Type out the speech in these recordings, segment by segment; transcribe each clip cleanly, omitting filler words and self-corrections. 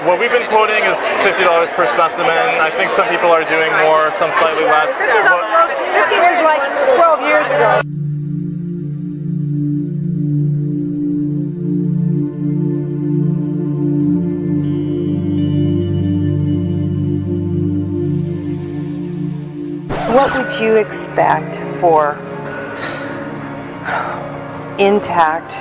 what we've been quoting is $50 per specimen. I think some people are doing more, some slightly less. 50 was like 12 years ago. What would you expect for intact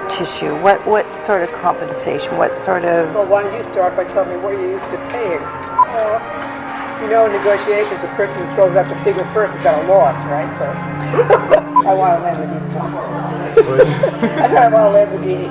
tissue? What sort of compensation? What sort of... Well, why don't you start by telling me what you're used to paying? Well, you know, in negotiations, the person who throws out the figure first is at a loss, right? So, I want a Lamborghini. I said I want a Lamborghini.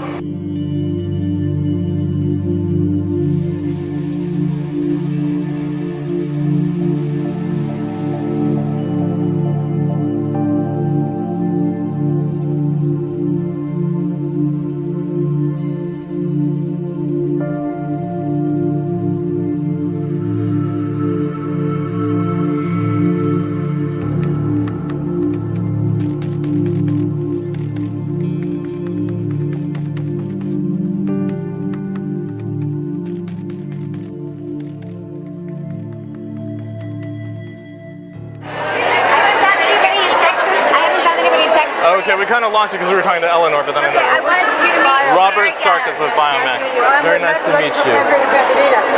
Okay, we kind of lost you because we were talking to Eleanor, but then I wanted you to meet Robert Stark is with Biomex. Very nice to meet you.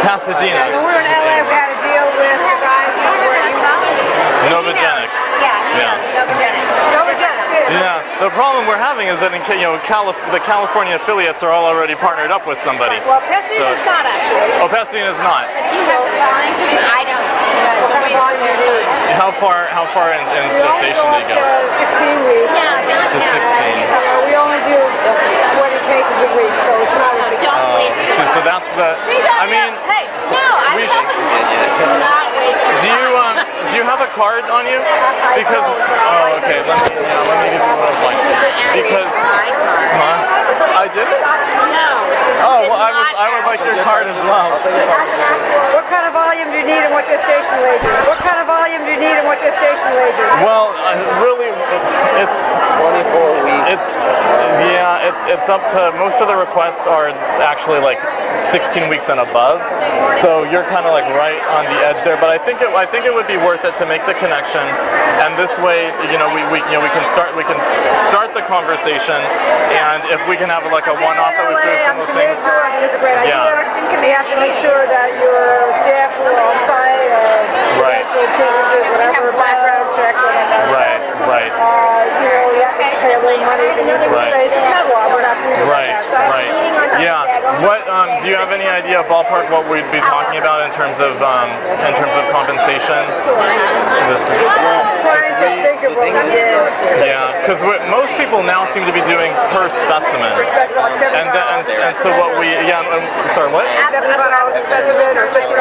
Pasadena. When we were in LA, we had a deal with the guys who were using Novogenics. Novogenics. Yeah. The problem we're having is that in the California affiliates are all already partnered up with somebody. Well, Pasadena's not actually. Oh, Pasadena's not. I don't. What kind of volume do you need? How far in gestation do you go? 16 weeks. To 16. We only do 20 cases a week, so it's not a big deal. So that's the. I mean. Hey, no, I'm not wasting. Do you have a card on you? Because okay, let me give you one of mine. Because I did it? No. Oh, well, I would like your card as well. What kind of volume do you need and what gestation weight is? What kind of volume do you need and what gestation weight is? Well, really, it's 24 weeks. It's up to, most of the requests are actually like 16 weeks and above. So you're kind of like right on the edge there. But I think it would be worth it to make the connection, and this way, we can start the conversation, and if we can have like a one-off that we do some of the things. It's a great idea. You have to make sure that your staff who are on site right. Whatever background check. Right. You have to pay a little money to use the space. Not a lot. We're not doing Right. Yeah. What do you have any idea ballpark what we'd be talking about in terms of compensation? Because most people now seem to be doing per specimen, and so what we sorry, what? $75 a specimen or $50.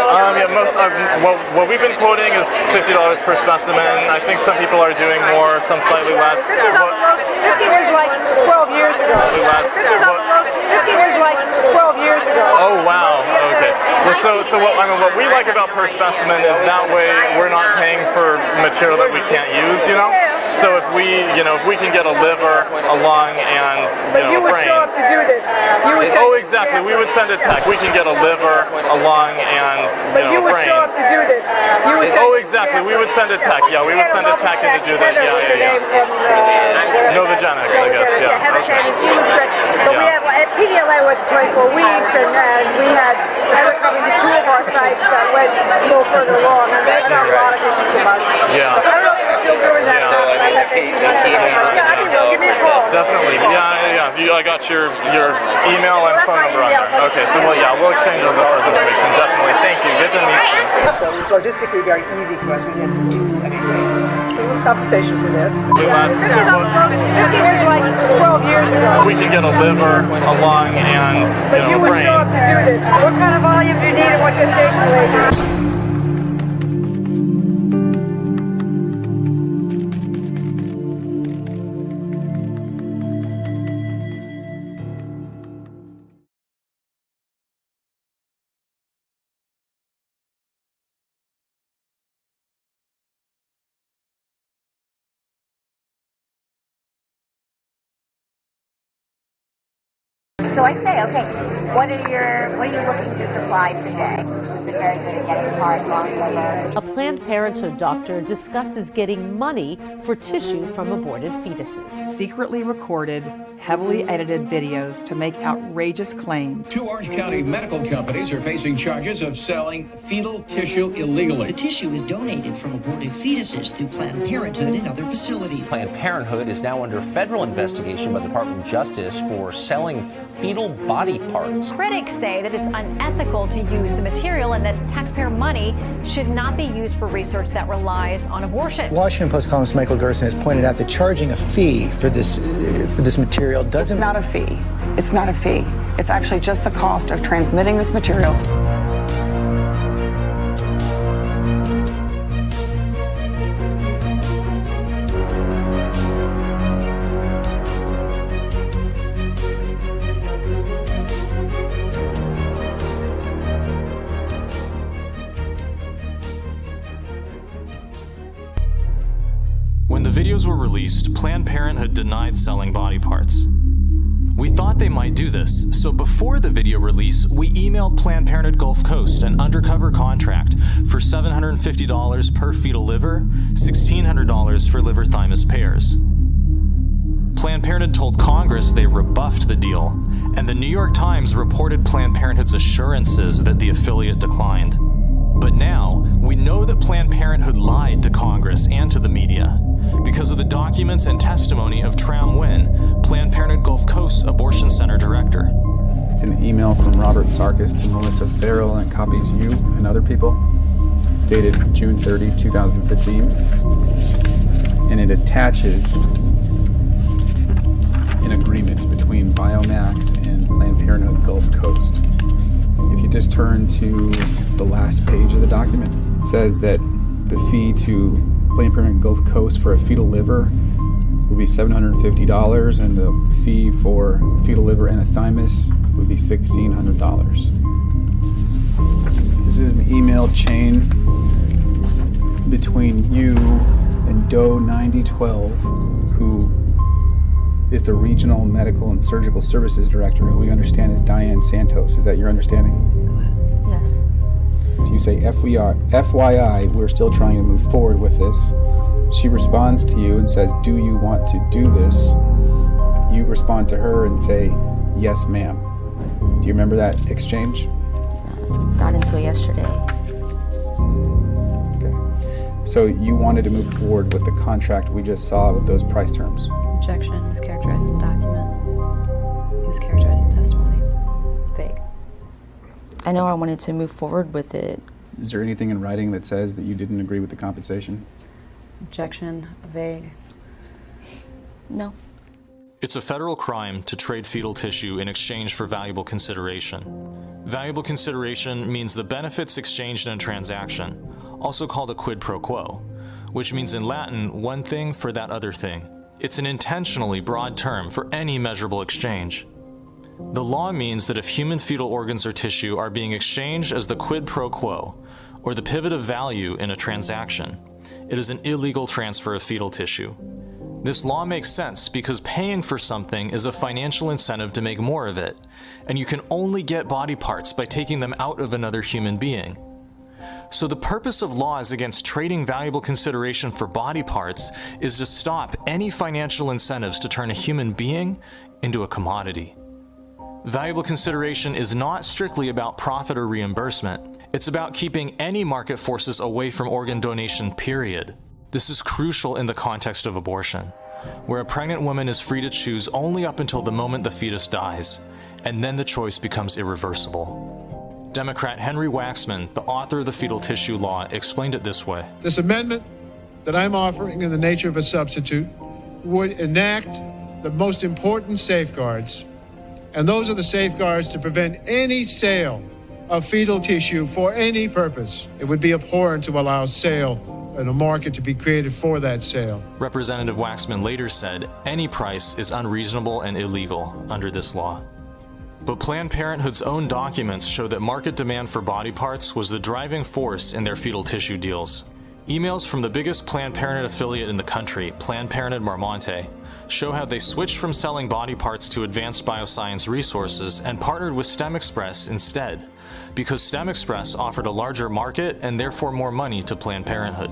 What we've been quoting is $50 per specimen. I think some people are doing more, some slightly less. 50 was like 12 years ago. 50 was like 12 years ago. Oh wow. Okay. Well, so what we like about per specimen is that way we're not paying for material that we can't use. So if we can get a liver, a lung, and you would brain. show up to do this. Exactly. We would send a tech. We can get a liver, a lung, and you would brain. show up to do this. Exactly. We would send a tech. Yeah, we would send a tech in to do that. Yeah. Novogenics, I guess. Yeah. Okay. But we had PDLA was 24 weeks, and we had coming to 2 of our sites that went a little further along, and they got a lot of people about it. Yeah. I don't know if they're still doing that. Give me a call. Definitely. Yeah. I got your email and phone number on there. Okay. So we'll exchange all the information. Definitely. Thank you. Good to meet you. So it was logistically very easy for us. We didn't have to do anything. So it was compensation for this. 50 was like 12 years ago. We can get a liver, a lung, and you would brain. show up to do this. What kind of volume do you need and what gestation weight is? So I say, okay, what are you looking to supply today? You're very good at getting heart, lung, liver. A Planned Parenthood doctor discusses getting money for tissue from aborted fetuses. Secretly recorded, heavily edited videos to make outrageous claims. 2 Orange County medical companies are facing charges of selling fetal tissue illegally. The tissue is donated from aborted fetuses through Planned Parenthood and other facilities. Planned Parenthood is now under federal investigation by the Department of Justice for selling fetal body parts. Critics say that it's unethical to use the material and that taxpayer money should not be used for research that relies on abortion. Washington Post columnist Michael Gerson has pointed out that charging a fee for this material doesn't... It's not a fee. It's not a fee. It's actually just the cost of transmitting this material. When the videos were released, Planned Parenthood denied selling body parts. We thought they might do this, so before the video release, we emailed Planned Parenthood Gulf Coast an undercover contract for $750 per fetal liver, $1,600 for liver thymus pairs. Planned Parenthood told Congress they rebuffed the deal, and the New York Times reported Planned Parenthood's assurances that the affiliate declined. But now, we know that Planned Parenthood lied to Congress and to the media because of the documents and testimony of Tram Nguyen, Planned Parenthood Gulf Coast's abortion center director. It's an email from Robert Sarkis to Melissa Farrell and copies you and other people, dated June 30, 2015. And it attaches an agreement between Biomax and Planned Parenthood Gulf Coast. If you just turn to the last page of the document, it says that the fee to Planned Parenthood Gulf Coast for a fetal liver would be $750, and the fee for fetal liver and a thymus would be $1,600. This is an email chain between you and Doe 9012, who is the Regional Medical and Surgical Services Director, who we understand is Diane Santos. Is that your understanding? Yes. So you say, FYI, we're still trying to move forward with this. She responds to you and says, do you want to do this? You respond to her and say, yes, ma'am. Do you remember that exchange? Got into it yesterday. Okay. So you wanted to move forward with the contract we just saw with those price terms? Objection. Mischaracterized the document. Mischaracterized the testimony. Vague. I know I wanted to move forward with it. Is there anything in writing that says that you didn't agree with the compensation? Objection. Vague. No. It's a federal crime to trade fetal tissue in exchange for valuable consideration. Valuable consideration means the benefits exchanged in a transaction, also called a quid pro quo, which means in Latin, one thing for that other thing. It's an intentionally broad term for any measurable exchange. The law means that if human fetal organs or tissue are being exchanged as the quid pro quo, or the pivot of value in a transaction, it is an illegal transfer of fetal tissue. This law makes sense because paying for something is a financial incentive to make more of it, and you can only get body parts by taking them out of another human being. So the purpose of laws against trading valuable consideration for body parts is to stop any financial incentives to turn a human being into a commodity. Valuable consideration is not strictly about profit or reimbursement. It's about keeping any market forces away from organ donation, period. This is crucial in the context of abortion, where a pregnant woman is free to choose only up until the moment the fetus dies, and then the choice becomes irreversible. Democrat Henry Waxman, the author of the fetal tissue law, explained it this way. This amendment that I'm offering in the nature of a substitute would enact the most important safeguards, and those are the safeguards to prevent any sale of fetal tissue for any purpose. It would be abhorrent to allow sale and a market to be created for that sale. Representative Waxman later said, any price is unreasonable and illegal under this law. But Planned Parenthood's own documents show that market demand for body parts was the driving force in their fetal tissue deals. Emails from the biggest Planned Parenthood affiliate in the country, Planned Parenthood Marmonte, show how they switched from selling body parts to Advanced Bioscience Resources and partnered with STEM Express instead, because STEM Express offered a larger market and therefore more money to Planned Parenthood.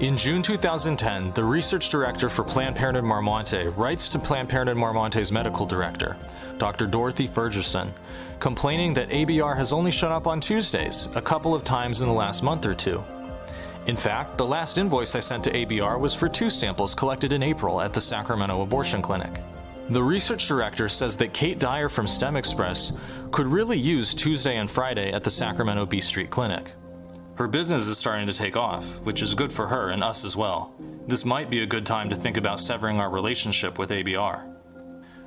In June 2010, the research director for Planned Parenthood Marmonte writes to Planned Parenthood Marmonte's medical director, Dr. Dorothy Ferguson, complaining that ABR has only shown up on Tuesdays, a couple of times in the last month or two. In fact, the last invoice I sent to ABR was for 2 samples collected in April at the Sacramento abortion clinic. The research director says that Kate Dyer from STEM Express could really use Tuesday and Friday at the Sacramento B Street clinic. Her business is starting to take off, which is good for her and us as well. This might be a good time to think about severing our relationship with ABR.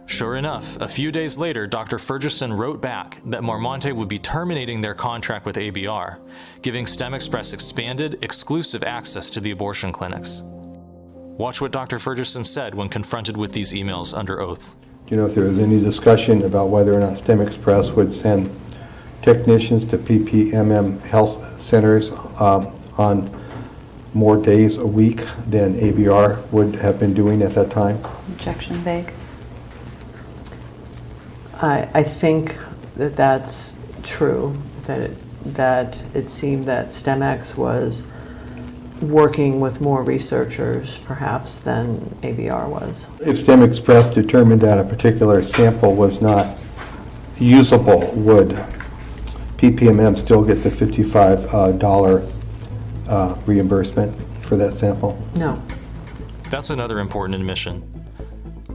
Sure enough, a few days later, Dr. Ferguson wrote back that Marmonte would be terminating their contract with ABR, giving STEM Express expanded, exclusive access to the abortion clinics. Watch what Dr. Ferguson said when confronted with these emails under oath. Do you know if there was any discussion about whether or not STEM Express would send technicians to PPMM health centers on more days a week than ABR would have been doing at that time? Objection, vague. I think that that's true, that it seemed that STEMX was working with more researchers, perhaps, than ABR was. If STEM Express determined that a particular sample was not usable, would PPMM still get the $55 reimbursement for that sample? No. That's another important admission.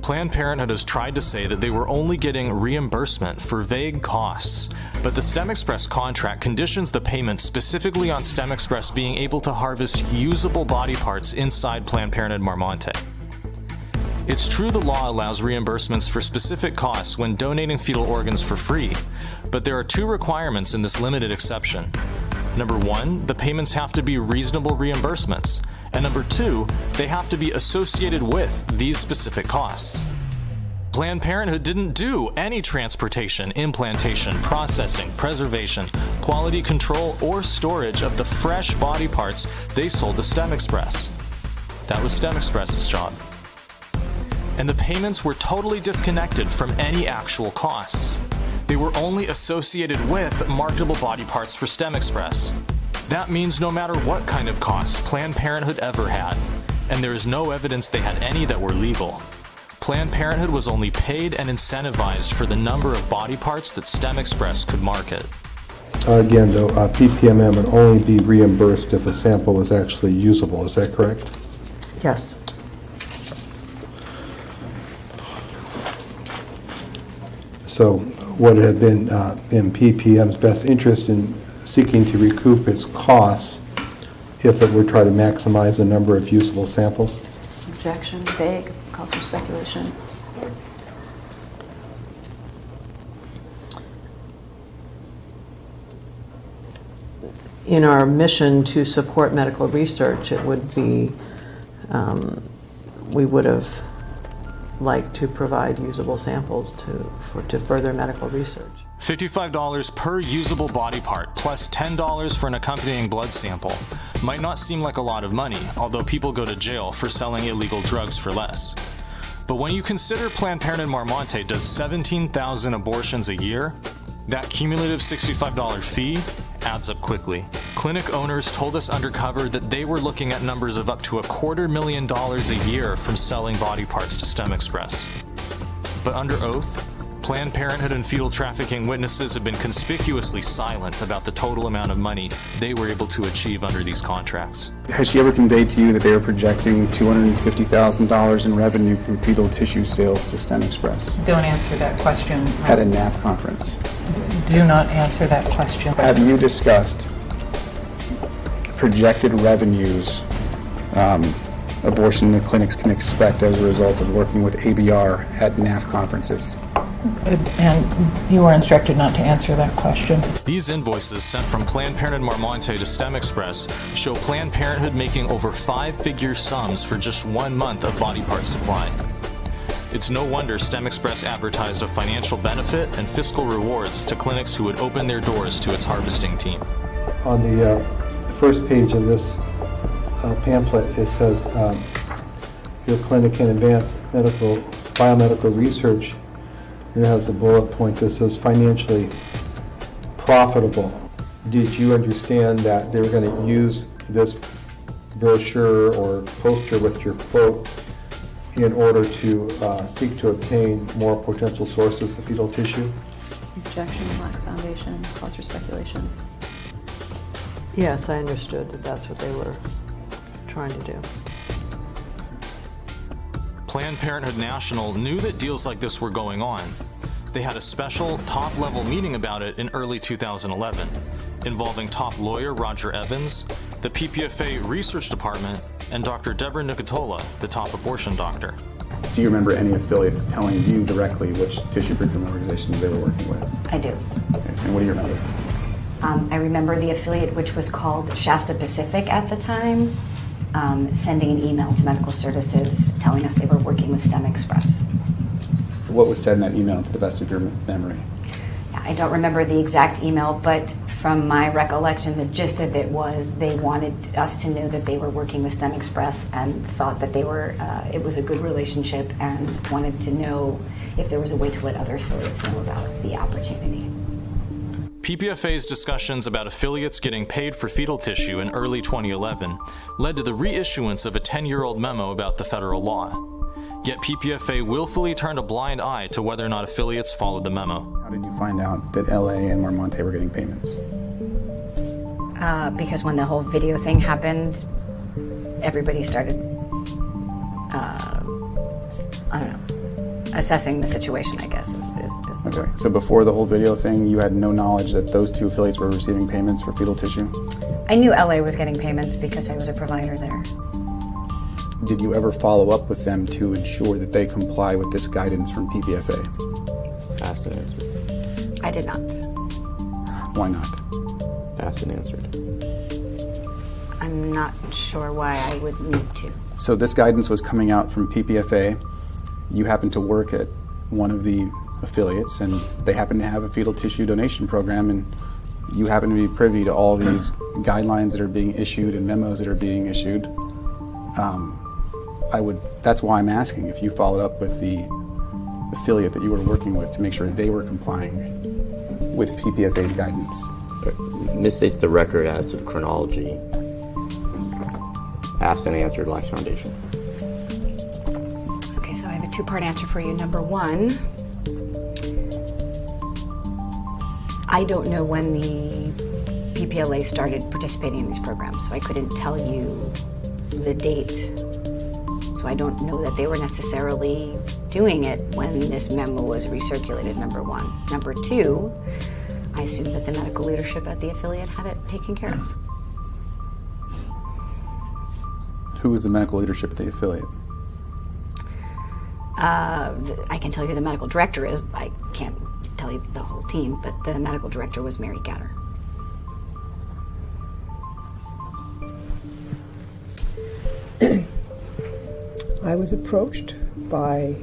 Planned Parenthood has tried to say that they were only getting reimbursement for vague costs, but the STEM Express contract conditions the payment specifically on STEM Express being able to harvest usable body parts inside Planned Parenthood Marmonte. It's true the law allows reimbursements for specific costs when donating fetal organs for free, but there are 2 requirements in this limited exception. Number 1, the payments have to be reasonable reimbursements. And number 2, they have to be associated with these specific costs. Planned Parenthood didn't do any transportation, implantation, processing, preservation, quality control, or storage of the fresh body parts they sold to STEM Express. That was STEM Express's job. And the payments were totally disconnected from any actual costs. They were only associated with marketable body parts for STEM Express. That means no matter what kind of costs Planned Parenthood ever had, and there is no evidence they had any that were legal, Planned Parenthood was only paid and incentivized for the number of body parts that STEM Express could market. Again, though, PPMM would only be reimbursed if a sample was actually usable. Is that correct? Yes. So would it have been in PPM's best interest in seeking to recoup its costs if it were trying to maximize the number of usable samples? Objection, vague, calls for speculation. In our mission to support medical research, it would be, we would have liked to provide usable samples to further medical research. $55 per usable body part, plus $10 for an accompanying blood sample, might not seem like a lot of money, although people go to jail for selling illegal drugs for less. But when you consider Planned Parenthood Marmonte does 17,000 abortions a year, that cumulative $65 fee adds up quickly. Clinic owners told us undercover that they were looking at numbers of up to $250,000 a year from selling body parts to STEM Express. But under oath, Planned Parenthood and fetal trafficking witnesses have been conspicuously silent about the total amount of money they were able to achieve under these contracts. Has she ever conveyed to you that they were projecting $250,000 in revenue from fetal tissue sales to STEM Express? Don't answer that question. At a NAP conference. Do not answer that question. Have you discussed projected revenues abortion clinics can expect as a result of working with ABR at NAF conferences? And you were instructed not to answer that question. These invoices sent from Planned Parenthood Marmonte to STEM Express show Planned Parenthood making over 5-figure sums for just 1 month of body part supply. It's no wonder STEM Express advertised a financial benefit and fiscal rewards to clinics who would open their doors to its harvesting team. On the first page of this pamphlet, it says your clinic can advance biomedical research. It has a bullet point that says financially profitable. Did you understand that they were going to use this brochure or poster with your quote in order to seek to obtain more potential sources of fetal tissue? Objection, lacks foundation, cause for speculation. Yes, I understood that that's what they were trying to do. Planned Parenthood National knew that deals like this were going on. They had a special top-level meeting about it in early 2011, involving top lawyer Roger Evans, the PPFA research department, and Dr. Deborah Nicotola, the top abortion doctor. Do you remember any affiliates telling you directly which tissue procurement organizations they were working with? I do. Okay. And what do you remember? I remember the affiliate, which was called Shasta Pacific at the time, sending an email to medical services telling us they were working with STEM Express. What was said in that email to the best of your memory? I don't remember the exact email, but from my recollection, the gist of it was they wanted us to know that they were working with STEM Express and thought that they were, it was a good relationship and wanted to know if there was a way to let other affiliates know about the opportunity. PPFA's discussions about affiliates getting paid for fetal tissue in early 2011 led to the reissuance of a 10-year-old memo about the federal law. Yet PPFA willfully turned a blind eye to whether or not affiliates followed the memo. How did you find out that LA and Marmonte were getting payments? Because when the whole video thing happened, everybody started, I don't know, assessing the situation, I guess. Okay, so before the whole video thing, you had no knowledge that those two affiliates were receiving payments for fetal tissue? I knew LA was getting payments because I was a provider there. Did you ever follow up with them to ensure that they comply with this guidance from PPFA? Asked and answered. I did not. Why not? Asked and answered. I'm not sure why I would need to. So this guidance was coming out from PPFA. You happened to work at one of the affiliates, and they happen to have a fetal tissue donation program, and you happen to be privy to all these guidelines that are being issued and memos that are being issued. That's why I'm asking if you followed up with the affiliate that you were working with to make sure they were complying with PPFA's guidance. Misstates the record as to the chronology. Asked and answered, lacks foundation. Okay, so I have a two-part answer for you. Number one, I don't know when the PPLA started participating in these programs, so I couldn't tell you the date. So I don't know that they were necessarily doing it when this memo was recirculated, number one. Number two, I assume that the medical leadership at the affiliate had it taken care of. Who was the medical leadership at the affiliate? I can tell you who the medical director is. I can't tell you the whole team, but the medical director was Mary Gatter. I was approached by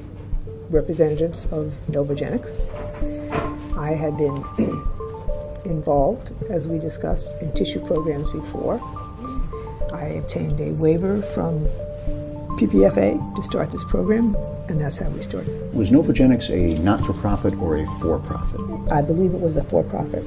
representatives of Novogenics. I had been involved, as we discussed, in tissue programs before. I obtained a waiver from PPFA to start this program, and that's how we started. Was Novogenics a not-for-profit or a for-profit? I believe it was a for-profit.